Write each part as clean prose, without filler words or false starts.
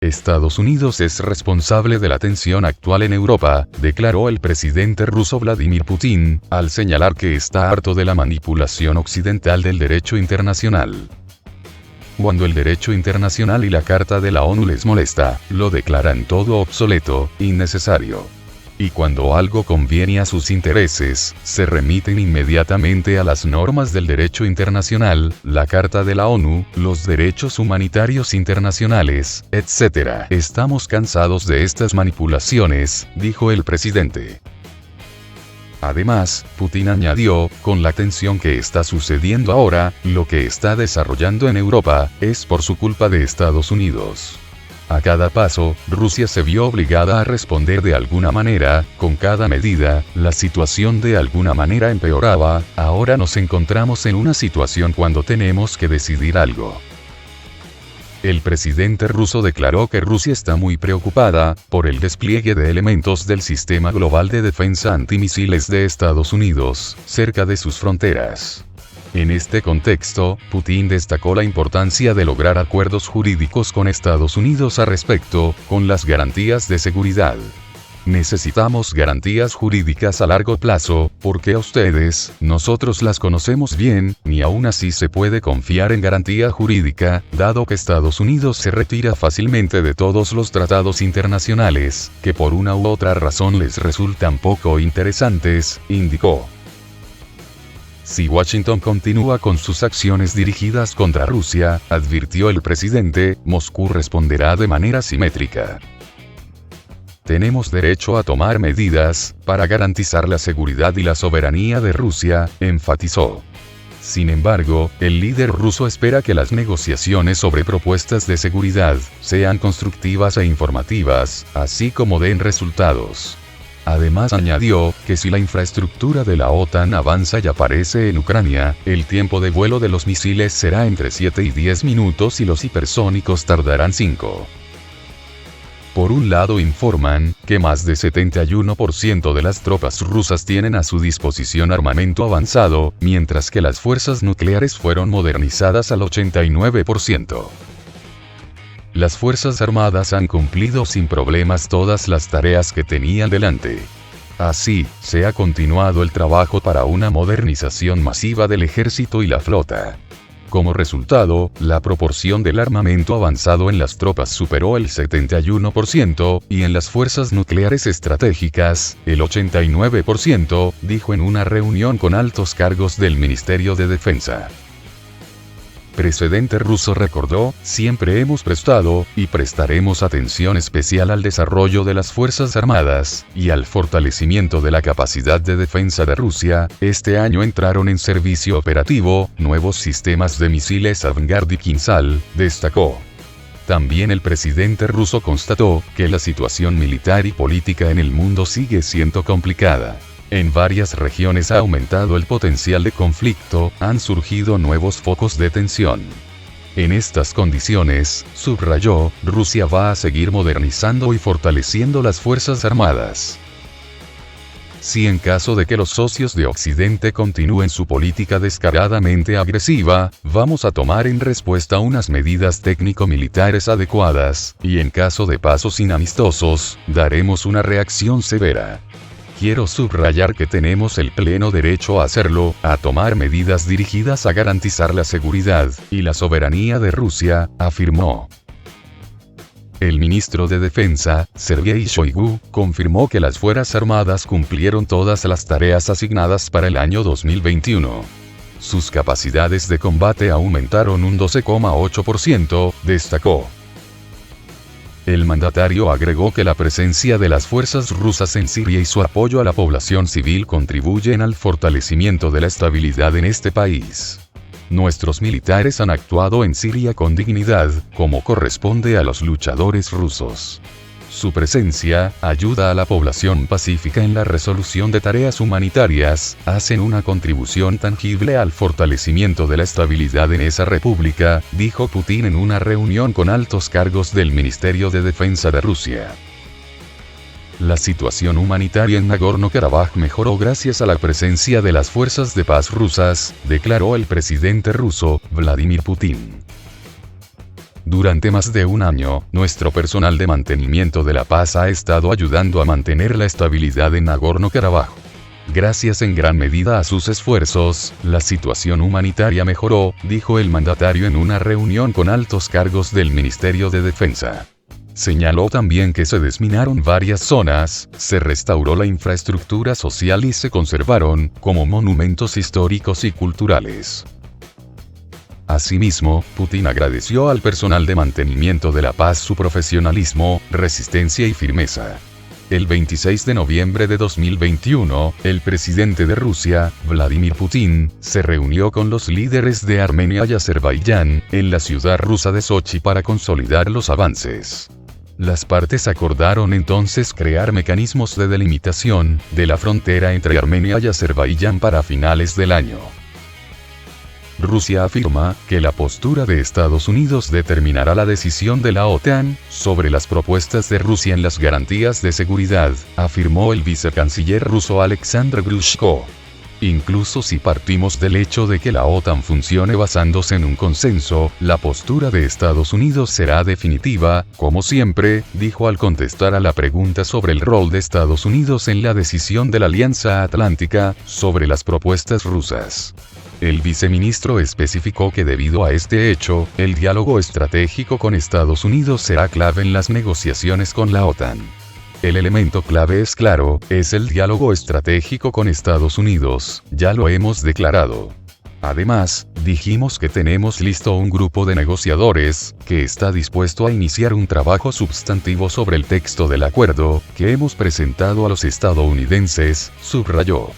Estados Unidos es responsable de la tensión actual en Europa, declaró el presidente ruso Vladimir Putin, al señalar que está harto de la manipulación occidental del derecho internacional. Cuando el derecho internacional y la Carta de la ONU les molesta, lo declaran todo obsoleto, innecesario. Y cuando algo conviene a sus intereses, se remiten inmediatamente a las normas del derecho internacional, la Carta de la ONU, los derechos humanitarios internacionales, etc. Estamos cansados de estas manipulaciones, dijo el presidente. Además, Putin añadió, con la tensión que está sucediendo ahora, lo que está desarrollando en Europa, es por su culpa de Estados Unidos. A cada paso, Rusia se vio obligada a responder de alguna manera, con cada medida, la situación de alguna manera empeoraba, ahora nos encontramos en una situación cuando tenemos que decidir algo. El presidente ruso declaró que Rusia está muy preocupada por el despliegue de elementos del Sistema Global de Defensa Antimisiles de Estados Unidos, cerca de sus fronteras. En este contexto, Putin destacó la importancia de lograr acuerdos jurídicos con Estados Unidos al respecto, con las garantías de seguridad. Necesitamos garantías jurídicas a largo plazo, porque a ustedes, nosotros las conocemos bien, ni aún así se puede confiar en garantía jurídica, dado que Estados Unidos se retira fácilmente de todos los tratados internacionales, que por una u otra razón les resultan poco interesantes, indicó. Si Washington continúa con sus acciones dirigidas contra Rusia, advirtió el presidente, Moscú responderá de manera simétrica. Tenemos derecho a tomar medidas para garantizar la seguridad y la soberanía de Rusia, enfatizó. Sin embargo, el líder ruso espera que las negociaciones sobre propuestas de seguridad sean constructivas e informativas, así como den resultados. Además añadió, que si la infraestructura de la OTAN avanza y aparece en Ucrania, el tiempo de vuelo de los misiles será entre 7 y 10 minutos y los hipersónicos tardarán 5. Por un lado informan, que más de 71% de las tropas rusas tienen a su disposición armamento avanzado, mientras que las fuerzas nucleares fueron modernizadas al 89%. Las Fuerzas Armadas han cumplido sin problemas todas las tareas que tenían delante. Así, se ha continuado el trabajo para una modernización masiva del ejército y la flota. Como resultado, la proporción del armamento avanzado en las tropas superó el 71%, y en las fuerzas nucleares estratégicas, el 89%, dijo en una reunión con altos cargos del Ministerio de Defensa. Presidente ruso recordó, siempre hemos prestado, y prestaremos atención especial al desarrollo de las Fuerzas Armadas, y al fortalecimiento de la capacidad de defensa de Rusia. Este año entraron en servicio operativo, nuevos sistemas de misiles Avangard y Kinzhal, destacó. También el presidente ruso constató, que la situación militar y política en el mundo sigue siendo complicada. En varias regiones ha aumentado el potencial de conflicto, han surgido nuevos focos de tensión. En estas condiciones, subrayó, Rusia va a seguir modernizando y fortaleciendo las Fuerzas Armadas. Si en caso de que los socios de Occidente continúen su política descaradamente agresiva, vamos a tomar en respuesta unas medidas técnico-militares adecuadas, y en caso de pasos inamistosos, daremos una reacción severa. Quiero subrayar que tenemos el pleno derecho a hacerlo, a tomar medidas dirigidas a garantizar la seguridad y la soberanía de Rusia, afirmó. El ministro de Defensa, Sergei Shoigu, confirmó que las Fuerzas Armadas cumplieron todas las tareas asignadas para el año 2021. Sus capacidades de combate aumentaron un 12,8%, destacó. El mandatario agregó que la presencia de las fuerzas rusas en Siria y su apoyo a la población civil contribuyen al fortalecimiento de la estabilidad en este país. Nuestros militares han actuado en Siria con dignidad, como corresponde a los luchadores rusos. Su presencia ayuda a la población pacífica en la resolución de tareas humanitarias, hacen una contribución tangible al fortalecimiento de la estabilidad en esa república, dijo Putin en una reunión con altos cargos del Ministerio de Defensa de Rusia. La situación humanitaria en Nagorno-Karabaj mejoró gracias a la presencia de las fuerzas de paz rusas, declaró el presidente ruso, Vladimir Putin. durante más de un año, nuestro personal de mantenimiento de la paz ha estado ayudando a mantener la estabilidad en Nagorno-Karabaj. Gracias en gran medida a sus esfuerzos, la situación humanitaria mejoró, dijo el mandatario en una reunión con altos cargos del Ministerio de Defensa. Señaló también que se desminaron varias zonas, se restauró la infraestructura social y se conservaron, como monumentos históricos y culturales. Asimismo, Putin agradeció al personal de mantenimiento de la paz su profesionalismo, resistencia y firmeza. El 26 de noviembre de 2021, el presidente de Rusia, Vladimir Putin, se reunió con los líderes de Armenia y Azerbaiyán, en la ciudad rusa de Sochi para consolidar los avances. Las partes acordaron entonces crear mecanismos de delimitación de la frontera entre Armenia y Azerbaiyán para finales del año. Rusia afirma que la postura de Estados Unidos determinará la decisión de la OTAN sobre las propuestas de Rusia en las garantías de seguridad, afirmó el vicecanciller ruso Alexander Grushko. Incluso si partimos del hecho de que la OTAN funcione basándose en un consenso, la postura de Estados Unidos será definitiva, como siempre, dijo al contestar a la pregunta sobre el rol de Estados Unidos en la decisión de la Alianza Atlántica sobre las propuestas rusas. El viceministro especificó que debido a este hecho, el diálogo estratégico con Estados Unidos será clave en las negociaciones con la OTAN. El elemento clave es claro, es el diálogo estratégico con Estados Unidos, ya lo hemos declarado. Además, dijimos que tenemos listo un grupo de negociadores, que está dispuesto a iniciar un trabajo sustantivo sobre el texto del acuerdo, que hemos presentado a los estadounidenses, subrayó.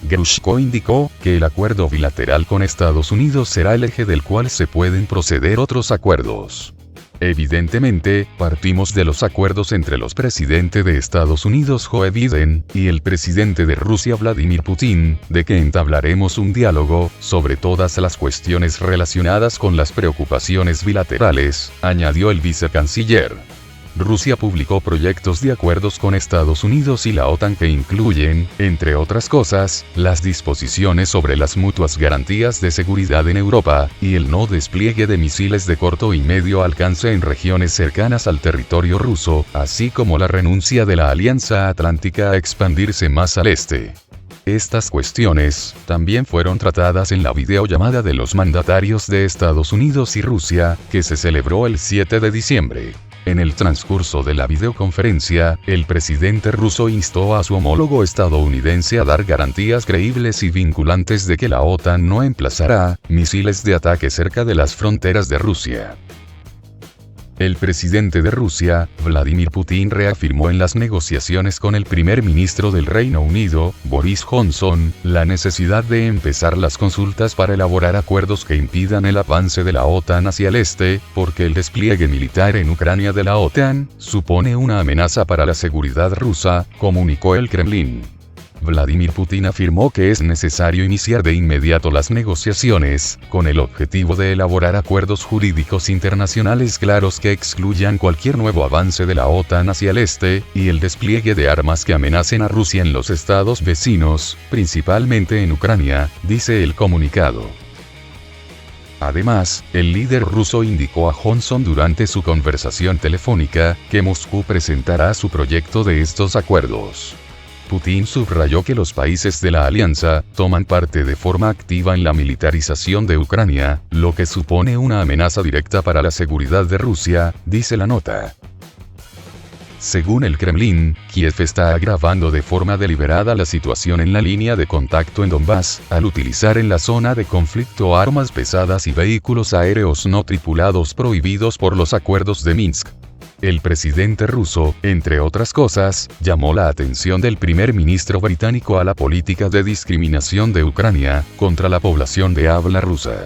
Grushko indicó que el acuerdo bilateral con Estados Unidos será el eje del cual se pueden proceder otros acuerdos. Evidentemente, partimos de los acuerdos entre los presidentes de Estados Unidos Joe Biden y el presidente de Rusia Vladimir Putin, de que entablaremos un diálogo sobre todas las cuestiones relacionadas con las preocupaciones bilaterales, añadió el vicecanciller. Rusia publicó proyectos de acuerdos con Estados Unidos y la OTAN que incluyen, entre otras cosas, las disposiciones sobre las mutuas garantías de seguridad en Europa, y el no despliegue de misiles de corto y medio alcance en regiones cercanas al territorio ruso, así como la renuncia de la Alianza Atlántica a expandirse más al este. Estas cuestiones también fueron tratadas en la videollamada de los mandatarios de Estados Unidos y Rusia, que se celebró el 7 de diciembre. En el transcurso de la videoconferencia, el presidente ruso instó a su homólogo estadounidense a dar garantías creíbles y vinculantes de que la OTAN no emplazará misiles de ataque cerca de las fronteras de Rusia. El presidente de Rusia, Vladimir Putin, reafirmó en las negociaciones con el primer ministro del Reino Unido, Boris Johnson, la necesidad de empezar las consultas para elaborar acuerdos que impidan el avance de la OTAN hacia el este, porque el despliegue militar en Ucrania de la OTAN supone una amenaza para la seguridad rusa, comunicó el Kremlin. Vladimir Putin afirmó que es necesario iniciar de inmediato las negociaciones, con el objetivo de elaborar acuerdos jurídicos internacionales claros que excluyan cualquier nuevo avance de la OTAN hacia el este, y el despliegue de armas que amenacen a Rusia en los estados vecinos, principalmente en Ucrania, dice el comunicado. Además, el líder ruso indicó a Johnson durante su conversación telefónica, que Moscú presentará su proyecto de estos acuerdos. Putin subrayó que los países de la alianza toman parte de forma activa en la militarización de Ucrania, lo que supone una amenaza directa para la seguridad de Rusia, dice la nota. Según el Kremlin, Kiev está agravando de forma deliberada la situación en la línea de contacto en Donbass, al utilizar en la zona de conflicto armas pesadas y vehículos aéreos no tripulados prohibidos por los acuerdos de Minsk. El presidente ruso, entre otras cosas, llamó la atención del primer ministro británico a la política de discriminación de Ucrania contra la población de habla rusa.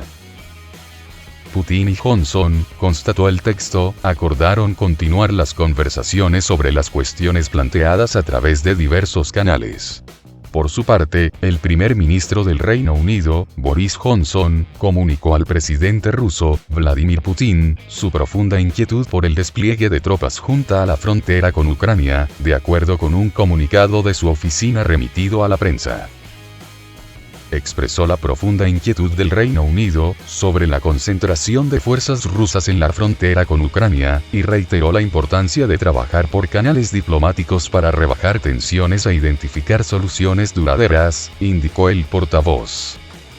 Putin y Johnson, constató el texto, acordaron continuar las conversaciones sobre las cuestiones planteadas a través de diversos canales. Por su parte, el primer ministro del Reino Unido, Boris Johnson, comunicó al presidente ruso, Vladimir Putin, su profunda inquietud por el despliegue de tropas junto a la frontera con Ucrania, de acuerdo con un comunicado de su oficina remitido a la prensa. expresó la profunda inquietud del Reino Unido sobre la concentración de fuerzas rusas en la frontera con Ucrania, y reiteró la importancia de trabajar por canales diplomáticos para rebajar tensiones e identificar soluciones duraderas, indicó el portavoz.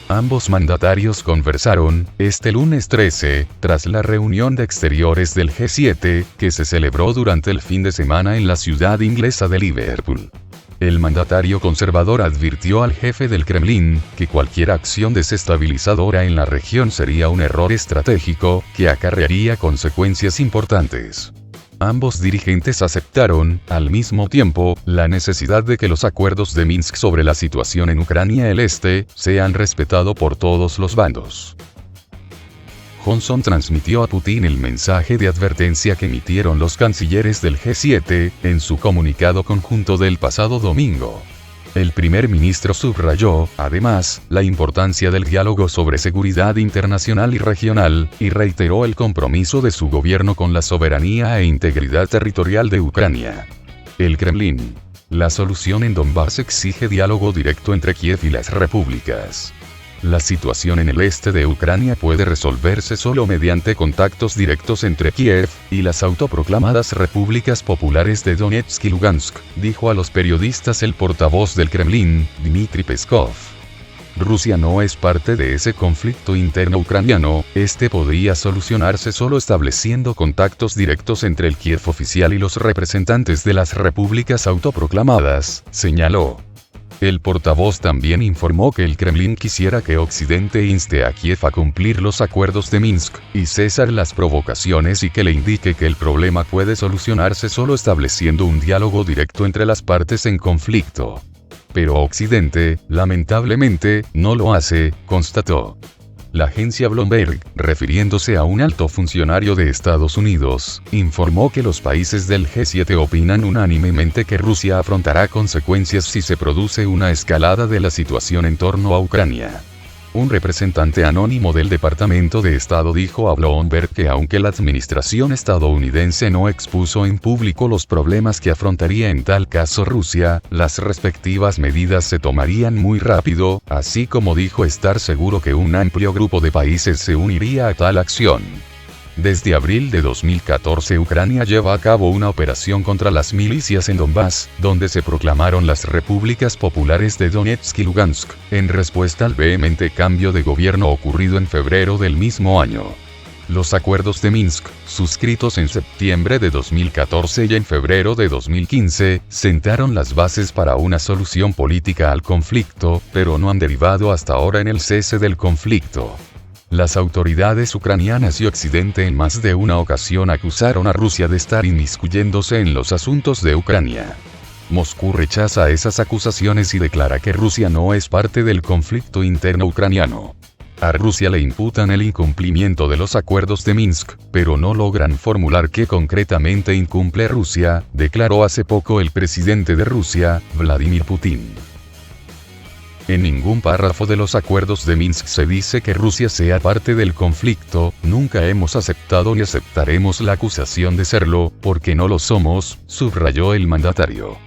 Ambos mandatarios conversaron, este lunes 13, tras la reunión de exteriores del G7, que se celebró durante el fin de semana en la ciudad inglesa de Liverpool. El mandatario conservador advirtió al jefe del Kremlin, que cualquier acción desestabilizadora en la región sería un error estratégico, que acarrearía consecuencias importantes. Ambos dirigentes aceptaron, al mismo tiempo, la necesidad de que los acuerdos de Minsk sobre la situación en Ucrania del Este sean respetados por todos los bandos. Johnson transmitió a Putin el mensaje de advertencia que emitieron los cancilleres del G7, en su comunicado conjunto del pasado domingo. El primer ministro subrayó, además, la importancia del diálogo sobre seguridad internacional y regional, y reiteró el compromiso de su gobierno con la soberanía e integridad territorial de Ucrania. El Kremlin. La solución en Donbass exige diálogo directo entre Kiev y las repúblicas. La situación en el este de Ucrania puede resolverse solo mediante contactos directos entre Kiev y las autoproclamadas repúblicas populares de Donetsk y Lugansk, dijo a los periodistas el portavoz del Kremlin, Dmitry Peskov. Rusia no es parte de ese conflicto interno ucraniano, este podría solucionarse solo estableciendo contactos directos entre el Kiev oficial y los representantes de las repúblicas autoproclamadas, señaló. El portavoz también informó que el Kremlin quisiera que Occidente inste a Kiev a cumplir los acuerdos de Minsk, y cesar las provocaciones y que le indique que el problema puede solucionarse solo estableciendo un diálogo directo entre las partes en conflicto. Pero Occidente, lamentablemente, no lo hace, constató. La agencia Bloomberg, refiriéndose a un alto funcionario de Estados Unidos, informó que los países del G7 opinan unánimemente que Rusia afrontará consecuencias si se produce una escalada de la situación en torno a Ucrania. Un representante anónimo del Departamento de Estado dijo a Bloomberg que aunque la administración estadounidense no expuso en público los problemas que afrontaría en tal caso Rusia, las respectivas medidas se tomarían muy rápido, así como dijo estar seguro que un amplio grupo de países se uniría a tal acción. Desde abril de 2014 Ucrania lleva a cabo una operación contra las milicias en Donbass, donde se proclamaron las repúblicas populares de Donetsk y Lugansk, en respuesta al vehemente cambio de gobierno ocurrido en febrero del mismo año. Los acuerdos de Minsk, suscritos en septiembre de 2014 y en febrero de 2015, sentaron las bases para una solución política al conflicto, pero no han derivado hasta ahora en el cese del conflicto. Las autoridades ucranianas y Occidente en más de una ocasión acusaron a Rusia de estar inmiscuyéndose en los asuntos de Ucrania. Moscú rechaza esas acusaciones y declara que Rusia no es parte del conflicto interno ucraniano. A Rusia le imputan el incumplimiento de los acuerdos de Minsk, pero no logran formular qué concretamente incumple Rusia, declaró hace poco el presidente de Rusia, Vladimir Putin. En ningún párrafo de los acuerdos de Minsk se dice que Rusia sea parte del conflicto, nunca hemos aceptado ni aceptaremos la acusación de serlo, porque no lo somos, subrayó el mandatario.